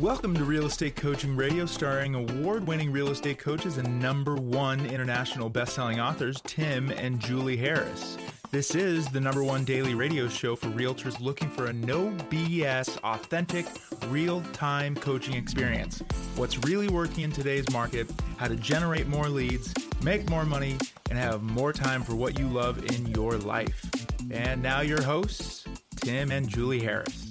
Welcome to Real Estate Coaching Radio, starring award-winning real estate coaches and #1 international best-selling authors, Tim and Julie Harris. This is the #1 daily radio show for realtors looking for a no BS, authentic, real-time coaching experience. What's really working in today's market, how to generate more leads, make more money, and have more time for what you love in your life. And now your hosts, Tim and Julie Harris.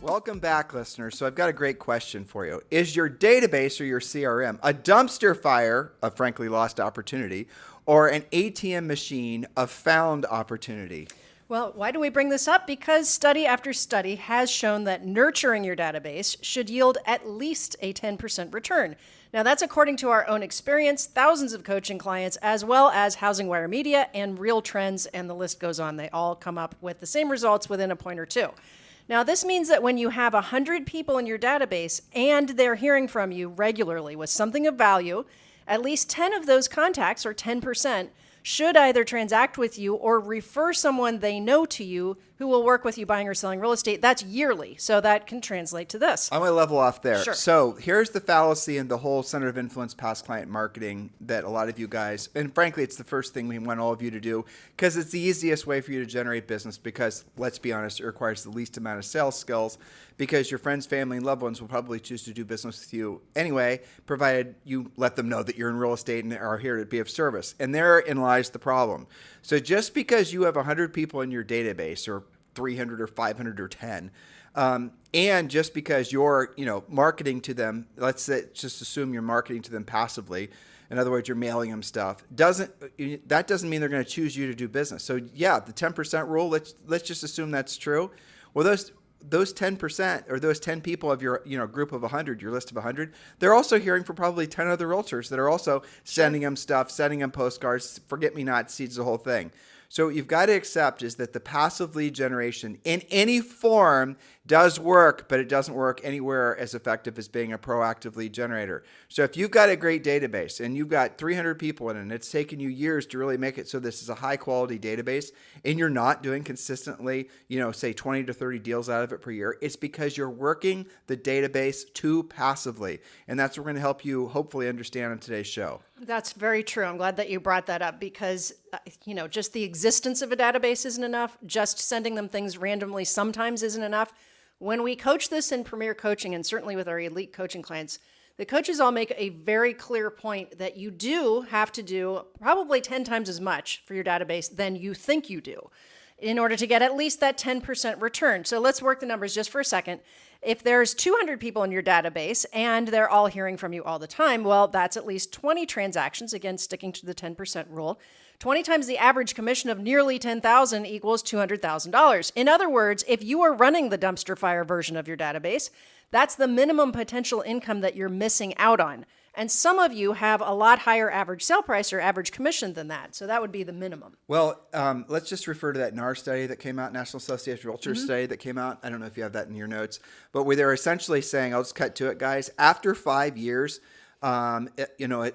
Welcome back, listeners. So I've got a great question for you. Is your database or your CRM a dumpster fire of frankly lost opportunity or an ATM machine of found opportunity? Well, why do we bring this up? Because study after study has shown that nurturing your database should yield at least a 10% return. Now, that's according to our own experience, thousands of coaching clients, as well as Housing Wire Media and Real Trends, and the list goes on. They all come up with the same results within a point or two. Now, this means that when you have 100 people in your database and they're hearing from you regularly with something of value, at least 10 of those contacts, or 10%, should either transact with you or refer someone they know to you who will work with you buying or selling real estate. That's yearly, so that can translate to this. I'm going to level off there. Sure. So here's the fallacy in the whole center of influence past client marketing that a lot of you guys, and frankly, it's the first thing we want all of you to do because it's the easiest way for you to generate business because, let's be honest, it requires the least amount of sales skills because your friends, family, and loved ones will probably choose to do business with you anyway, provided you let them know that you're in real estate and are here to be of service. And therein lies the problem. So just because you have 100 people in your database or 300 or 500 or 10, and just because you're, marketing to them, just assume you're marketing to them passively. In other words, you're mailing them stuff. That doesn't mean they're going to choose you to do business. So yeah, the 10% rule. Let's just assume that's true. Well, those 10% or those 10 people of your group of 100, your list of 100, they're also hearing from probably 10 other realtors that are also sending them stuff, sending them postcards, forget-me-not seeds, the whole thing. So what you've got to accept is that the passive lead generation in any form does work, but it doesn't work anywhere as effective as being a proactive lead generator. So if you've got a great database and you've got 300 people in it and it's taken you years to really make it so this is a high quality database and you're not doing consistently, say 20 to 30 deals out of it per year, it's because you're working the database too passively. And that's what we're going to help you hopefully understand on today's show. That's very true. I'm glad that you brought that up because, just the existence of a database isn't enough. Just sending them things randomly sometimes isn't enough. When we coach this in Premier Coaching, and certainly with our elite coaching clients, the coaches all make a very clear point that you do have to do probably 10 times as much for your database than you think you do in order to get at least that 10% return. So let's work the numbers just for a second. If there's 200 people in your database and they're all hearing from you all the time, well, that's at least 20 transactions, again, sticking to the 10% rule. 20 times the average commission of nearly $10,000 equals $200,000. In other words, if you are running the dumpster fire version of your database, that's the minimum potential income that you're missing out on. And some of you have a lot higher average sale price or average commission than that. So that would be the minimum. Well, let's just refer to that NAR study that came out, National Association of Realtors study that came out. I don't know if you have that in your notes, but where they're essentially saying, I'll just cut to it, guys. After 5 years, an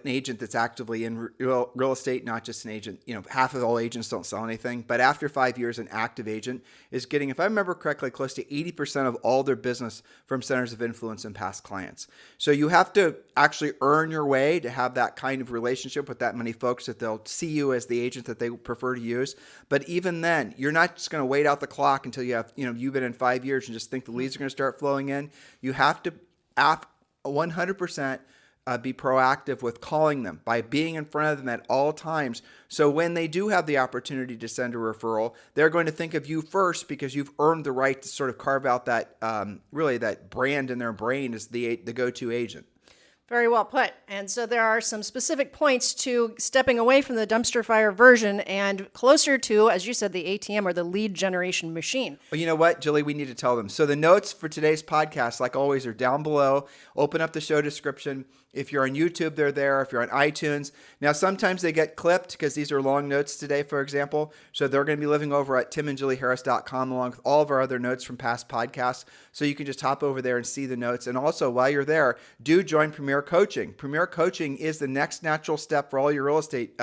agent that's actively in real estate, not just an agent, half of all agents don't sell anything, but after 5 years, an active agent is getting, if I remember correctly, close to 80% of all their business from centers of influence and past clients. So you have to actually earn your way to have that kind of relationship with that many folks that they'll see you as the agent that they prefer to use. But even then, you're not just going to wait out the clock until you have, you've been in 5 years and just think the leads are going to start flowing in. You have to 100% be proactive with calling them by being in front of them at all times. So when they do have the opportunity to send a referral, they're going to think of you first because you've earned the right to sort of carve out that that brand in their brain as the go-to agent. Very well put. And so there are some specific points to stepping away from the dumpster fire version and closer to, as you said, the ATM or the lead generation machine. Well, you know what, Julie, we need to tell them. So the notes for today's podcast, like always, are down below. Open up the show description. If you're on YouTube, they're there. If you're on iTunes. Now, sometimes they get clipped because these are long notes today, for example. So they're going to be living over at timandjulieharris.com along with all of our other notes from past podcasts. So you can just hop over there and see the notes. And also, while you're there, do join Premier Premier Coaching. Premier Coaching is the next natural step for all your real estate,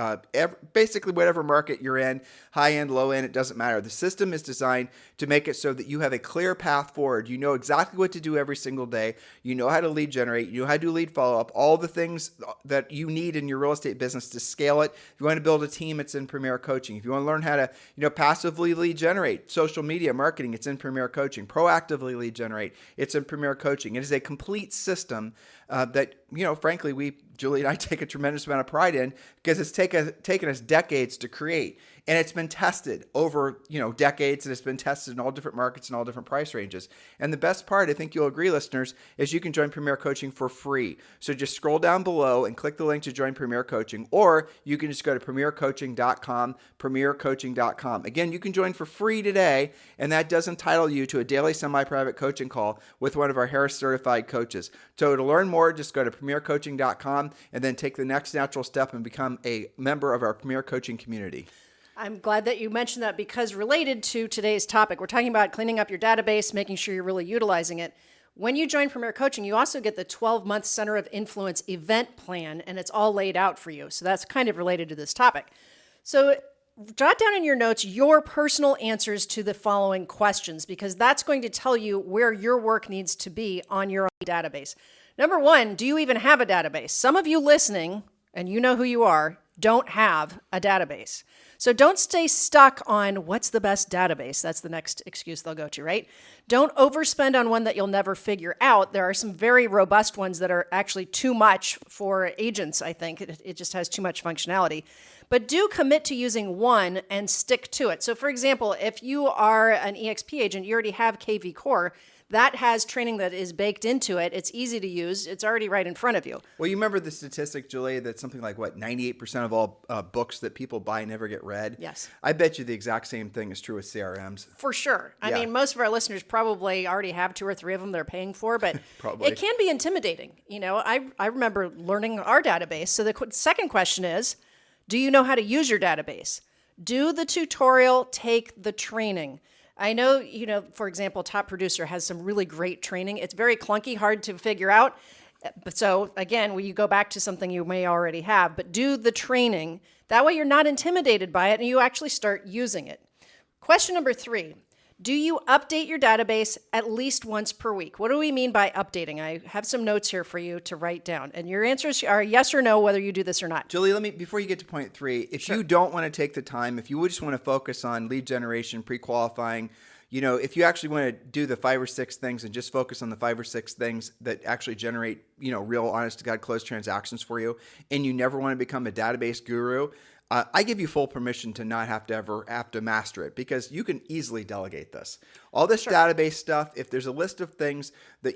basically whatever market you're in, high end, low end, it doesn't matter. The system is designed to make it so that you have a clear path forward. You know exactly what to do every single day. You know how to lead generate. You know how to do lead follow up, all the things that you need in your real estate business to scale it. If you want to build a team, it's in Premier Coaching. If you want to learn how to, passively lead generate, social media marketing, it's in Premier Coaching. Proactively lead generate, it's in Premier Coaching. It is a complete system that, frankly, Julie and I take a tremendous amount of pride in because it's taken us decades to create. And it's been tested over, decades, and it's been tested in all different markets and all different price ranges. And the best part, I think you'll agree, listeners, is you can join Premier Coaching for free. So just scroll down below and click the link to join Premier Coaching, or you can just go to premiercoaching.com, premiercoaching.com. Again, you can join for free today, and that does entitle you to a daily semi-private coaching call with one of our Harris certified coaches. So to learn more, just go to premiercoaching.com and then take the next natural step and become a member of our Premier Coaching community. I'm glad that you mentioned that because related to today's topic, we're talking about cleaning up your database, making sure you're really utilizing it. When you join Premier Coaching, you also get the 12-month Center of Influence event plan, and it's all laid out for you. So that's kind of related to this topic. So jot down in your notes your personal answers to the following questions, because that's going to tell you where your work needs to be on your own database. Number one, do you even have a database? Some of you listening, and you know who you are, don't have a database. So don't stay stuck on what's the best database. That's the next excuse they'll go to, right? Don't overspend on one that you'll never figure out. There are some very robust ones that are actually too much for agents, I think. It just has too much functionality. But do commit to using one and stick to it. So for example, if you are an EXP agent, you already have KV Core. That has training that is baked into it. It's easy to use. It's already right in front of you. Well, you remember the statistic, Julie, that something like, 98% of all books that people buy never get read? Yes. I bet you the exact same thing is true with CRMs. For sure. I mean, most of our listeners probably already have 2 or 3 of them they're paying for, but it can be intimidating. I remember learning our database. So the second question is, do you know how to use your database? Do the tutorial, take the training. I know, for example, Top Producer has some really great training. It's very clunky, hard to figure out. So again, you go back to something you may already have, but do the training. That way you're not intimidated by it and you actually start using it. Question number 3, do you update your database at least once per week? What do we mean by updating? I have some notes here for you to write down. And your answers are yes or no, whether you do this or not. Julie, before you get to point 3, if you don't want to take the time, if you would just want to focus on lead generation, pre-qualifying, if you actually want to do the 5 or 6 things and just focus on the 5 or 6 things that actually generate, real honest to God closed transactions for you, and you never want to become a database guru, I give you full permission to not have to master it, because you can easily delegate this. All this database stuff, if there's a list of things that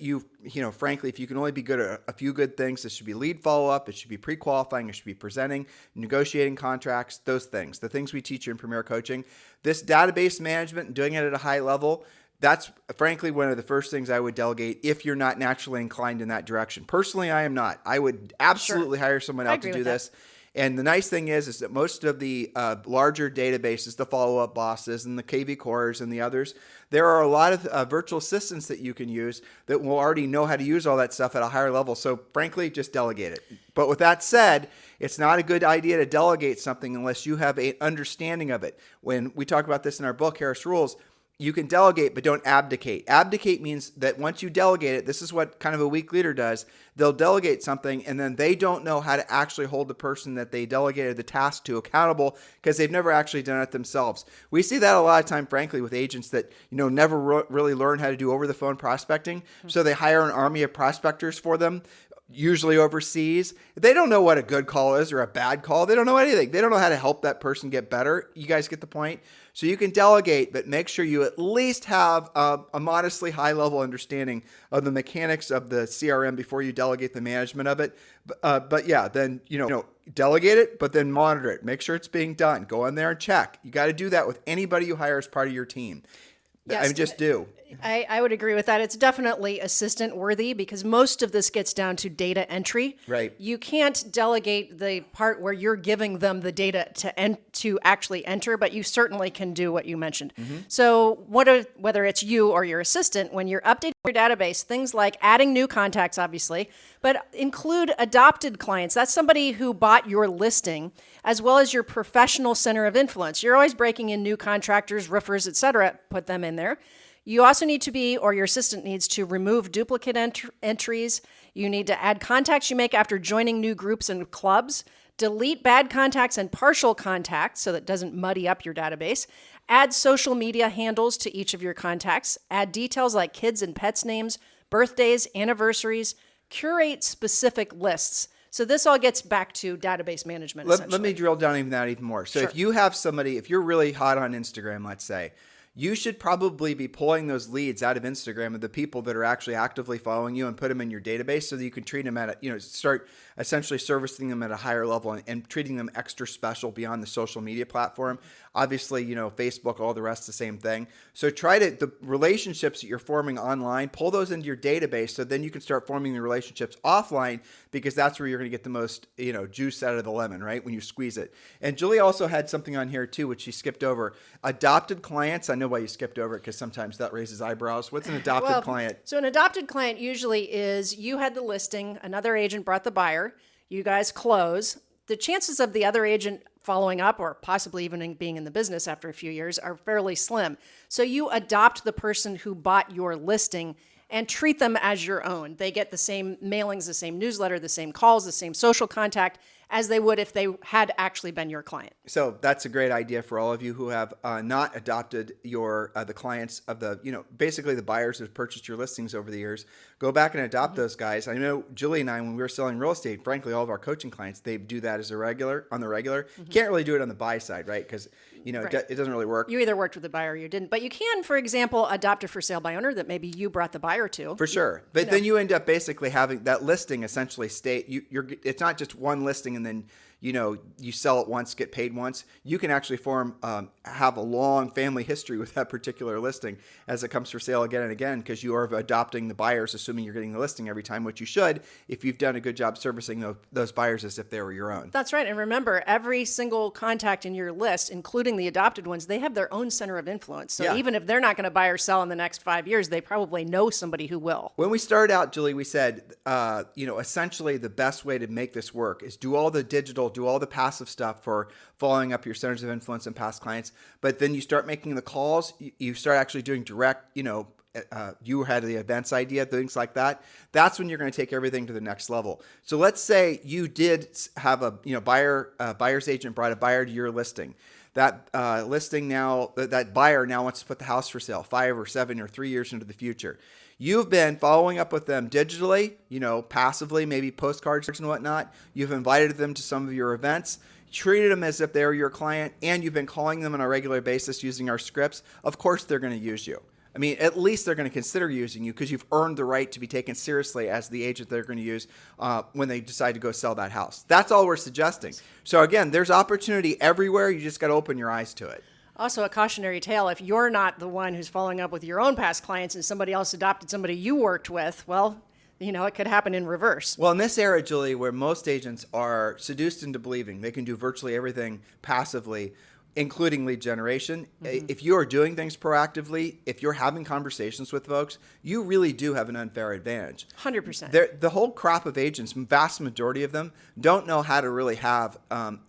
frankly, if you can only be good at a few good things, it should be lead follow-up, it should be pre-qualifying, it should be presenting, negotiating contracts, those things, the things we teach you in Premier Coaching. This database management and doing it at a high level, that's frankly one of the first things I would delegate if you're not naturally inclined in that direction. Personally, I am not. I would absolutely hire someone else to do this. And the nice thing is that most of the larger databases, the follow-up bosses and the KV Cores and the others, there are a lot of virtual assistants that you can use that will already know how to use all that stuff at a higher level. So frankly, just delegate it. But with that said, it's not a good idea to delegate something unless you have an understanding of it. When we talk about this in our book, Harris Rules, you can delegate, but don't abdicate. Abdicate means that once you delegate it, this is what kind of a weak leader does. They'll delegate something, and then they don't know how to actually hold the person that they delegated the task to accountable because they've never actually done it themselves. We see that a lot of time, frankly, with agents that never really learn how to do over-the-phone prospecting. So they hire an army of prospectors for them, usually overseas. They don't know what a good call is or a bad call. They don't know anything. They don't know how to help that person get better. You guys get the point? So you can delegate, but make sure you at least have a modestly high-level understanding of the mechanics of the CRM before you delegate the management of it. But yeah, then delegate it, but then monitor it. Make sure it's being done. Go in there and check. You got to do that with anybody you hire as part of your team. Yes, just do. I would agree with that. It's definitely assistant worthy because most of this gets down to data entry. Right. You can't delegate the part where you're giving them the data to actually enter, but you certainly can do what you mentioned. So whether it's you or your assistant, when you're updating your database, things like adding new contacts, obviously, but include adopted clients. That's somebody who bought your listing, as well as your professional center of influence. You're always breaking in new contractors, roofers, et cetera. Put them in there. You also need to be, or your assistant needs to remove duplicate entries. You need to add contacts you make after joining new groups and clubs. Delete bad contacts and partial contacts so that it doesn't muddy up your database. Add social media handles to each of your contacts. Add details like kids and pets' names, birthdays, anniversaries. Curate specific lists. So this all gets back to database management. Let me drill down even that even more. So Sure. if you have somebody, if you're really hot on Instagram, let's say, you should probably be pulling those leads out of Instagram of the people that are actually actively following you and put them in your database so that you can treat them at start essentially servicing them at a higher level and treating them extra special beyond the social media platform. Obviously, Facebook, all the rest, the same thing. So the relationships that you're forming online, pull those into your database so then you can start forming the relationships offline because that's where you're going to get the most, juice out of the lemon, right? When you squeeze it. And Julie also had something on here too, which she skipped over. Adopted clients. I know why you skipped over it because sometimes that raises eyebrows. What's an adopted client? So an adopted client usually is you had the listing, another agent brought the buyer, you guys close. The chances of the other agent following up or possibly even being in the business after a few years are fairly slim. So you adopt the person who bought your listing and treat them as your own. They get the same mailings, the same newsletter, the same calls, the same social contact as they would if they had actually been your client. So that's a great idea for all of you who have not adopted the clients of basically the buyers who have purchased your listings over the years. Go back and adopt those guys. I know Julie and I, when we were selling real estate, frankly, all of our coaching clients, they do that as on the regular. Can't really do it on the buy side, right? Because Right. it doesn't really work. You either worked with the buyer or you didn't. But you can, for example, adopt a for sale by owner that maybe you brought the buyer to. For sure. But then you end up basically having that listing essentially it's not just one listing and then you sell it once, get paid once. You can actually have a long family history with that particular listing as it comes for sale again and again because you are adopting the buyers, assuming you're getting the listing every time, which you should if you've done a good job servicing those buyers as if they were your own. That's right. And remember, every single contact in your list, including the adopted ones, they have their own center of influence. So even if they're not going to buy or sell in the next 5 years, they probably know somebody who will. When we started out, Julie, we said, essentially the best way to make this work is do all the digital, do all the passive stuff for following up your centers of influence and past clients. But then you start making the calls, you start actually doing direct, you had the events idea, things like that. That's when you're going to take everything to the next level. So let's say you did have a buyer's agent brought a buyer to your listing. That listing now, that buyer now wants to put the house for sale 5 or 7 or 3 years into the future. You've been following up with them digitally, passively, maybe postcards and whatnot. You've invited them to some of your events, treated them as if they were your client, and you've been calling them on a regular basis using our scripts. Of course, they're going to use you. I mean, at least they're going to consider using you because you've earned the right to be taken seriously as the agent they're going to use when they decide to go sell that house. That's all we're suggesting. So again, there's opportunity everywhere. You just got to open your eyes to it. Also, a cautionary tale, if you're not the one who's following up with your own past clients and somebody else adopted somebody you worked with, well, it could happen in reverse. Well, in this era, Julie, where most agents are seduced into believing they can do virtually everything passively, including lead generation. If you are doing things proactively, if you're having conversations with folks, you really do have an unfair advantage. 100%. The whole crop of agents, vast majority of them, don't know how to really have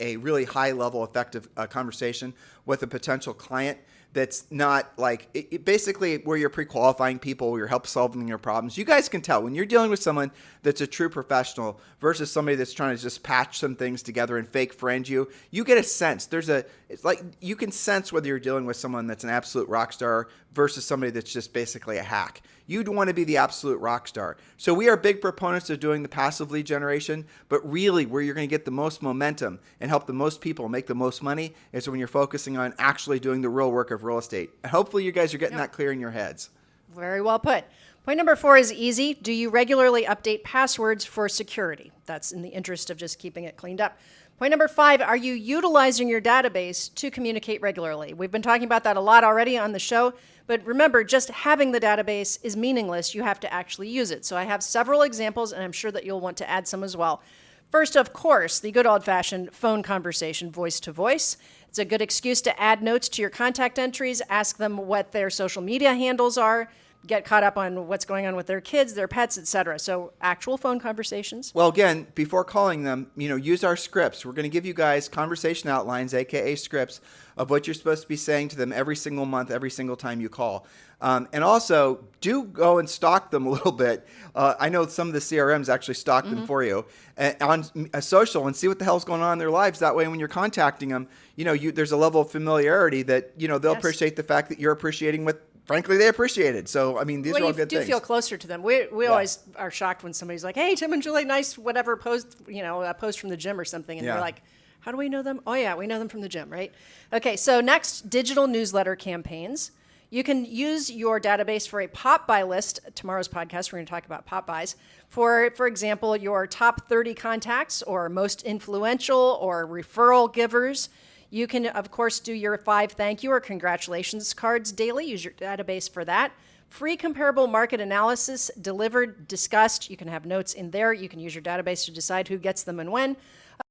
a really high-level, effective conversation with a potential client that's not like basically where you're pre-qualifying people, where you're help solving their problems. You guys can tell when you're dealing with someone that's a true professional versus somebody that's trying to just patch some things together and fake friend you. You get a sense. It's like you can sense whether you're dealing with someone that's an absolute rock star versus somebody that's just basically a hack. You'd want to be the absolute rock star. So we are big proponents of doing the passive lead generation, but really where you're going to get the most momentum and help the most people make the most money is when you're focusing on actually doing the real work of real estate. And hopefully you guys are getting that clear in your heads. Very well put. Point number 4 is easy. Do you regularly update passwords for security? That's in the interest of just keeping it cleaned up. Point number 5, are you utilizing your database to communicate regularly? We've been talking about that a lot already on the show, But remember, just having the database is meaningless. You have to actually use it. So I have several examples, and I'm sure that you'll want to add some as well. First, of course, the good old-fashioned phone conversation, voice to voice. It's a good excuse to add notes to your contact entries, ask them what their social media handles are, get caught up on what's going on with their kids, their pets, etc. So actual phone conversations. Well, again, before calling them, use our scripts. We're going to give you guys conversation outlines, aka scripts, of what you're supposed to be saying to them every single month, every single time you call. And also, do go and stalk them a little bit. I know some of the CRMs actually stalk them for you on social and see what the hell's going on in their lives. That way, when you're contacting them, there's a level of familiarity that, they'll appreciate the fact that you're appreciating what, frankly, they appreciated. So, these are all good things. You do feel closer to them. We always are shocked when somebody's like, hey, Tim and Julie, nice whatever post, a post from the gym or something. And we're like, how do we know them? Oh, yeah, we know them from the gym, right? Okay, so next, digital newsletter campaigns. You can use your database for a pop-by list. Tomorrow's podcast, we're going to talk about pop-bys. For example, your top 30 contacts or most influential or referral givers. You can, of course, do your 5 thank you or congratulations cards daily. Use your database for that. Free comparable market analysis delivered, discussed. You can have notes in there. You can use your database to decide who gets them and when.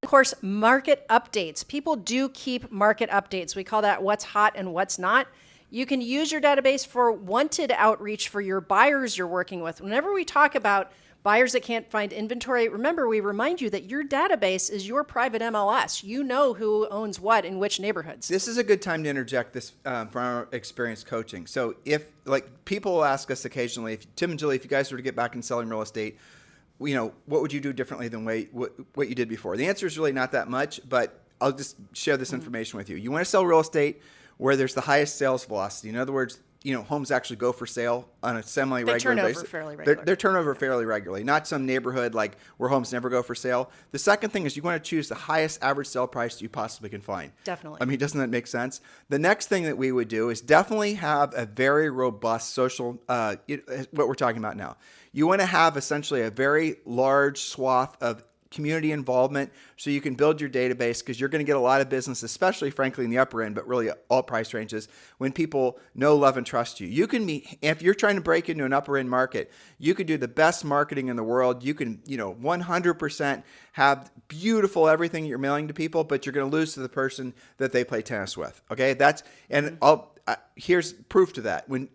Of course, market updates. People do keep market updates. We call that what's hot and what's not. You can use your database for wanted outreach for your buyers you're working with. Whenever we talk about buyers that can't find inventory, remember, we remind you that your database is your private MLS. You know who owns what in which neighborhoods. This is a good time to interject this from our experience coaching. So if, people ask us occasionally, if Tim and Julie, if you guys were to get back in selling real estate, what would you do differently than what you did before? The answer is really not that much, but I'll just share this information with you. You want to sell real estate where there's the highest sales velocity. In other words, homes actually go for sale on a semi-regular basis. They turn over fairly regularly, not some neighborhood where homes never go for sale. The second thing is you want to choose the highest average sale price you possibly can find. Definitely. Doesn't that make sense? The next thing that we would do is definitely have a very robust social, what we're talking about now. You want to have essentially a very large swath of community involvement so you can build your database, because you're going to get a lot of business, especially frankly in the upper end, but really all price ranges, when people know, love, and trust you. You can if you're trying to break into an upper end market, you could do the best marketing in the world. You can, 100% have beautiful everything you're mailing to people, but you're going to lose to the person that they play tennis with. Okay. Here's proof to that. When,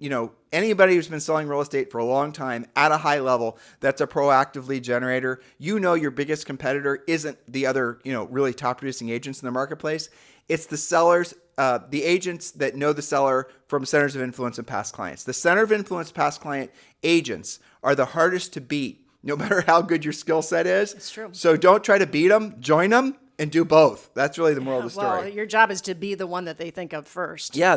anybody who's been selling real estate for a long time at a high level, that's a proactive lead generator. Your biggest competitor isn't the other, really top producing agents in the marketplace. It's the sellers, the agents that know the seller from centers of influence and past clients. The center of influence past client agents are the hardest to beat, no matter how good your skill set is. It's true. So don't try to beat them, join them. And do both. That's really the moral of the story. Well, your job is to be the one that they think of first. Yeah,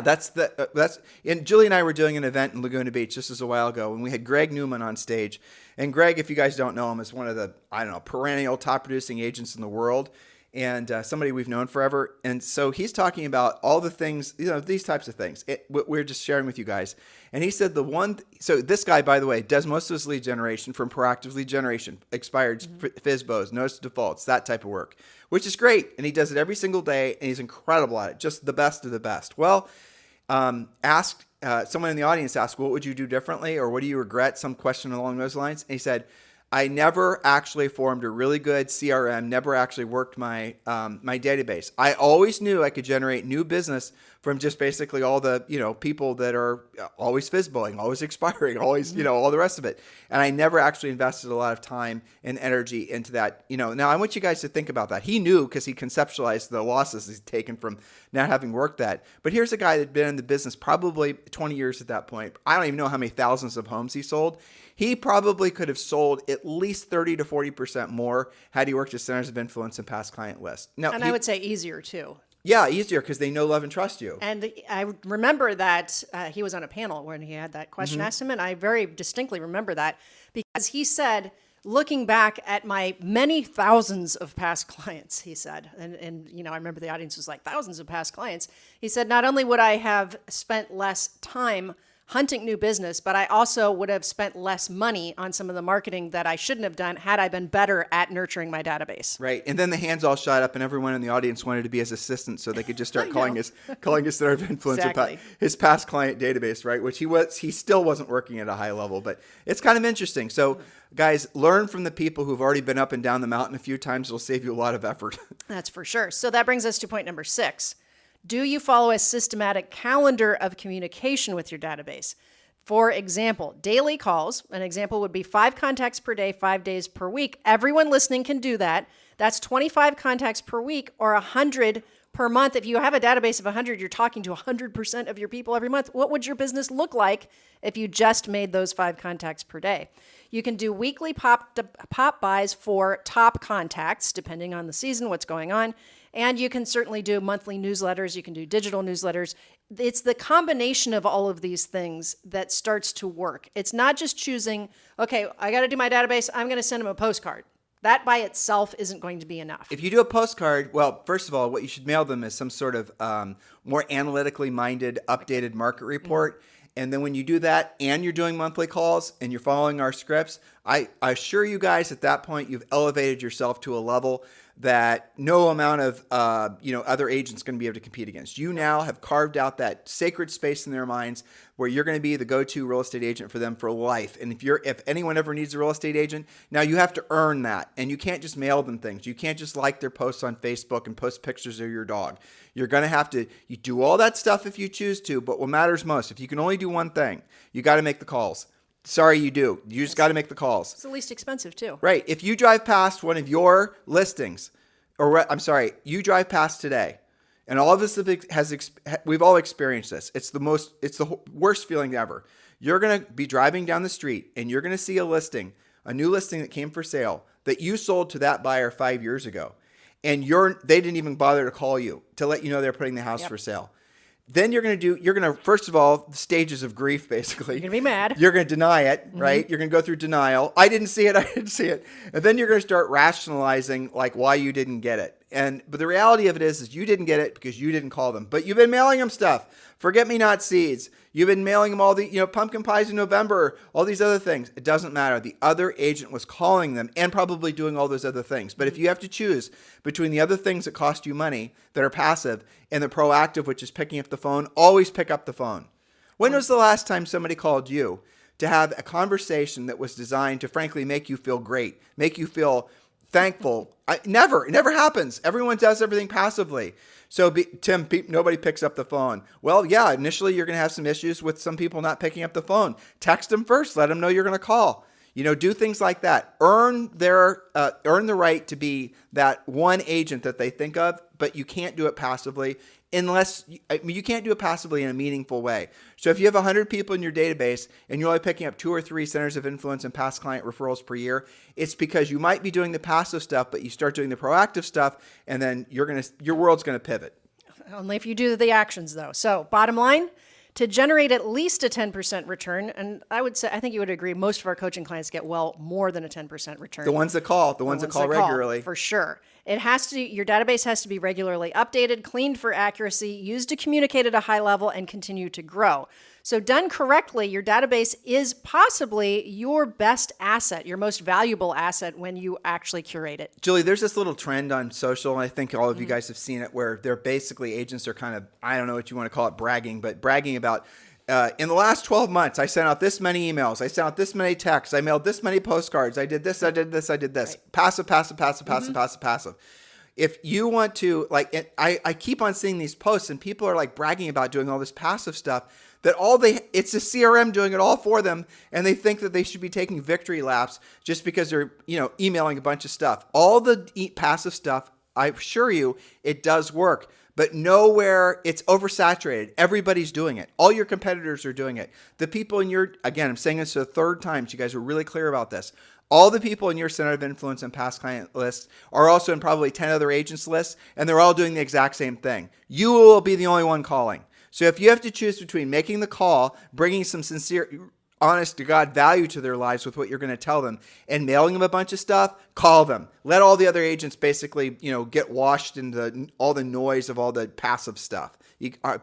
and Julie and I were doing an event in Laguna Beach just a while ago, and we had Greg Newman on stage. And Greg, if you guys don't know him, is one of the, perennial top producing agents in the world, and somebody we've known forever. And so he's talking about all the things, these types of things. What we're just sharing with you guys. And he said so this guy, by the way, does most of his lead generation from proactive lead generation, expired FSBOs, notice of defaults, that type of work, which is great. And he does it every single day, and he's incredible at it, just the best of the best. Well, someone in the audience asked, what would you do differently, or what do you regret? Some question along those lines. And he said, I never actually formed a really good CRM, never actually worked my database. I always knew I could generate new business from just basically all the, people that are always FSBOing, always expiring, always, all the rest of it. And I never actually invested a lot of time and energy into that. Now I want you guys to think about that. He knew, because he conceptualized the losses he's taken from not having worked that. But here's a guy that had been in the business probably 20 years at that point. I don't even know how many thousands of homes he sold. He probably could have sold at least 30 to 40% more had he worked at centers of influence and past client list. Now, I would say easier too. Yeah, easier, because they know, love, and trust you. And I remember that he was on a panel when he had that question asked him, and I very distinctly remember that, because he said, looking back at my many thousands of past clients, he said, and I remember the audience was like, thousands of past clients. He said, not only would I have spent less time hunting new business, but I also would have spent less money on some of the marketing that I shouldn't have done had I been better at nurturing my database. Right. And then the hands all shot up and everyone in the audience wanted to be his assistant so they could just start calling his center of influence Exactly. his past client database, right? Which he still wasn't working at a high level, but it's kind of interesting. So guys, learn from the people who've already been up and down the mountain a few times. It'll save you a lot of effort. That's for sure. So that brings us to point number 6. Do you follow a systematic calendar of communication with your database? For example, daily calls. An example would be 5 contacts per day, 5 days per week. Everyone listening can do that. That's 25 contacts per week or 100 per month. If you have a database of 100, you're talking to 100% of your people every month. What would your business look like if you just made those 5 contacts per day? You can do weekly pop buys for top contacts, depending on the season, what's going on. And you can certainly do monthly newsletters. You can do digital newsletters. It's the combination of all of these things that starts to work. It's not just choosing, okay, I got to do my database. I'm going to send them a postcard. That by itself isn't going to be enough. If you do a postcard, well, first of all, what you should mail them is some sort of more analytically minded, updated market report. And then when you do that and you're doing monthly calls and you're following our scripts, I assure you guys at that point, you've elevated yourself to a level that no amount of other agents going to be able to compete against. You now have carved out that sacred space in their minds where you're going to be the go-to real estate agent for them for life. And if anyone ever needs a real estate agent, now you have to earn that. And you can't just mail them things. You can't just like their posts on Facebook and post pictures of your dog. You're going to have to you do all that stuff if you choose to. But what matters most, if you can only do one thing, you got to make the calls. Sorry, you do. You just got to make the calls. It's the least expensive too. Right. If you drive past one of your listings, you drive past today, and all of us we've all experienced this. It's the worst feeling ever. You're going to be driving down the street and you're going to see a new listing that came for sale that you sold to that buyer 5 years ago. And they didn't even bother to call you to let you know they're putting the house for sale. Then you're going to, first of all, the stages of grief, basically. You're going to be mad. You're going to deny it, right? You're going to go through denial. I didn't see it. And then you're going to start rationalizing like why you didn't get it. But the reality of it is you didn't get it because you didn't call them. But you've been mailing them stuff. Forget-me-not seeds. You've been mailing them all the, pumpkin pies in November, all these other things. It doesn't matter. The other agent was calling them and probably doing all those other things. But if you have to choose between the other things that cost you money that are passive and the proactive, which is picking up the phone, always pick up the phone. When was the last time somebody called you to have a conversation that was designed to frankly make you feel great, make you feel thankful? It never happens. Everyone does everything passively. So Tim, nobody picks up the phone. Well, yeah, initially you're going to have some issues with some people not picking up the phone. Text them first. Let them know you're going to call. Do things like that. Earn the right to be that one agent that they think of, but you can't do it passively you can't do it passively in a meaningful way. So if you have 100 people in your database and you're only picking up 2 or 3 centers of influence and past client referrals per year, it's because you might be doing the passive stuff, but you start doing the proactive stuff, and then your world's going to pivot. Only if you do the actions, though. So bottom line, to generate at least a 10% return, and I think you would agree, most of our coaching clients get more than a 10% return. The ones that call, the ones that call regularly. For sure. Your database has to be regularly updated, cleaned for accuracy, used to communicate at a high level, and continue to grow. So done correctly, your database is possibly your best asset, your most valuable asset when you actually curate it. Julie, there's this little trend on social, and I think all of you guys have seen it, where they're basically agents are kind of, I don't know what you want to call it, bragging about, in the last 12 months, I sent out this many emails. I sent out this many texts. I mailed this many postcards. I did this, I did this, I did this. Right. Passive. If you want to, I keep on seeing these posts and people are bragging about doing all this passive stuff that it's a CRM doing it all for them, and they think that they should be taking victory laps just because they're, emailing a bunch of stuff. All the passive stuff, I assure you, it does work. But nowhere, it's oversaturated. Everybody's doing it. All your competitors are doing it. The people again, I'm saying this the third time, so you guys are really clear about this. All the people in your center of influence and past client lists are also in probably 10 other agents' lists, and they're all doing the exact same thing. You will be the only one calling. So if you have to choose between making the call, bringing some sincere, honest to God value to their lives with what you're going to tell them, and mailing them a bunch of stuff, call them. Let all the other agents basically, get washed in all the noise of all the passive stuff.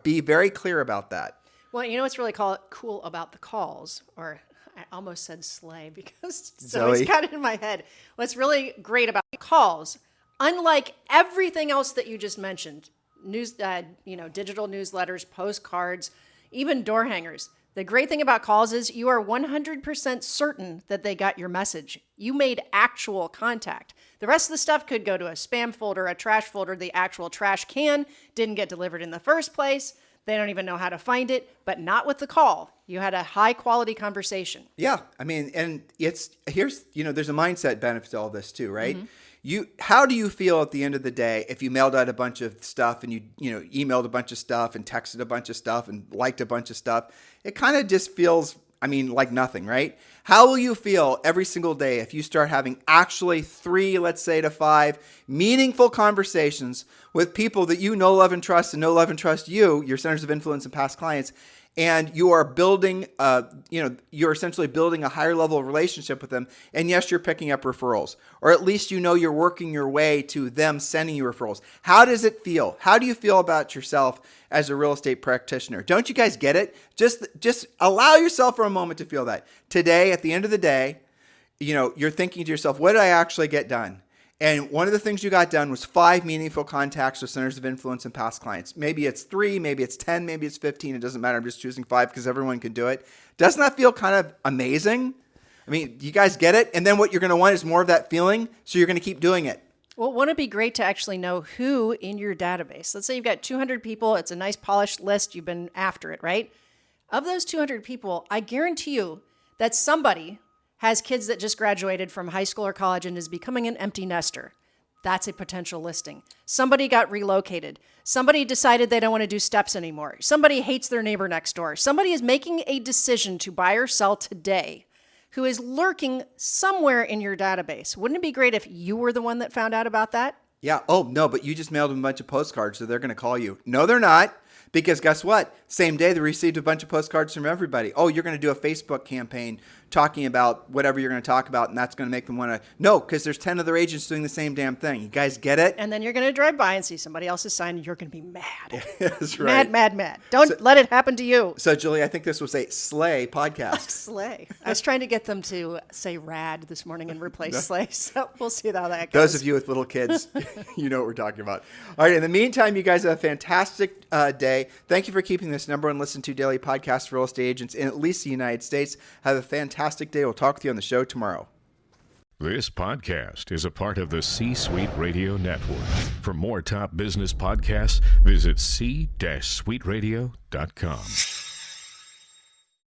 Be very clear about that. Well, you know what's really cool about the calls, or I almost said slay because so Zoe. it's got it in my head. What's really great about calls, unlike everything else that you just mentioned, digital newsletters, postcards, even door hangers. The great thing about calls is you are 100% certain that they got your message. You made actual contact. The rest of the stuff could go to a spam folder, a trash folder, the actual trash can didn't get delivered in the first place. They don't even know how to find it, but not with the call. You had a high quality conversation. Yeah. I mean, and there's a mindset benefit to all this too, right? How do you feel at the end of the day if you mailed out a bunch of stuff and you emailed a bunch of stuff and texted a bunch of stuff and liked a bunch of stuff? It kind of just feels, like nothing, right? How will you feel every single day if you start having actually 3, let's say to 5 meaningful conversations with people that you know, love, and trust, and know, love, and trust you, your centers of influence and past clients, and you are building, you're essentially building a higher level of relationship with them. And yes, you're picking up referrals, or at least you're working your way to them sending you referrals. How does it feel? How do you feel about yourself as a real estate practitioner? Don't you guys get it? Just allow yourself for a moment to feel that. Today, at the end of the day, you're thinking to yourself, what did I actually get done? And one of the things you got done was 5 meaningful contacts with centers of influence and past clients. Maybe it's 3, maybe it's 10, maybe it's 15. It doesn't matter. I'm just choosing 5 because everyone can do it. Doesn't that feel kind of amazing? You guys get it? And then what you're going to want is more of that feeling. So you're going to keep doing it. Well, wouldn't it be great to actually know who in your database? Let's say you've got 200 people. It's a nice polished list. You've been after it, right? Of those 200 people, I guarantee you that somebody has kids that just graduated from high school or college and is becoming an empty nester. That's a potential listing. Somebody got relocated. Somebody decided they don't want to do steps anymore. Somebody hates their neighbor next door. Somebody is making a decision to buy or sell today who is lurking somewhere in your database. Wouldn't it be great if you were the one that found out about that? Yeah. Oh, no, but you just mailed them a bunch of postcards, so they're going to call you. No, they're not. Because guess what? Same day, they received a bunch of postcards from everybody. Oh, you're going to do a Facebook campaign talking about whatever you're going to talk about, and that's going to make them want to. No, because there's 10 other agents doing the same damn thing. You guys get it? And then you're going to drive by and see somebody else's sign, and you're going to be mad. That's right. Mad. Don't let it happen to you. So, Julie, I think this was a slay podcast. Slay. I was trying to get them to say rad this morning and replace slay, so we'll see how that goes. Those of you with little kids, you know what we're talking about. All right, in the meantime, you guys have a fantastic day. Thank you for keeping this #1 listened to daily podcast for real estate agents in at least the United States. Have a fantastic day. We'll talk with you on the show tomorrow. This podcast is a part of the C-Suite Radio Network. For more top business podcasts, visit c-suiteradio.com.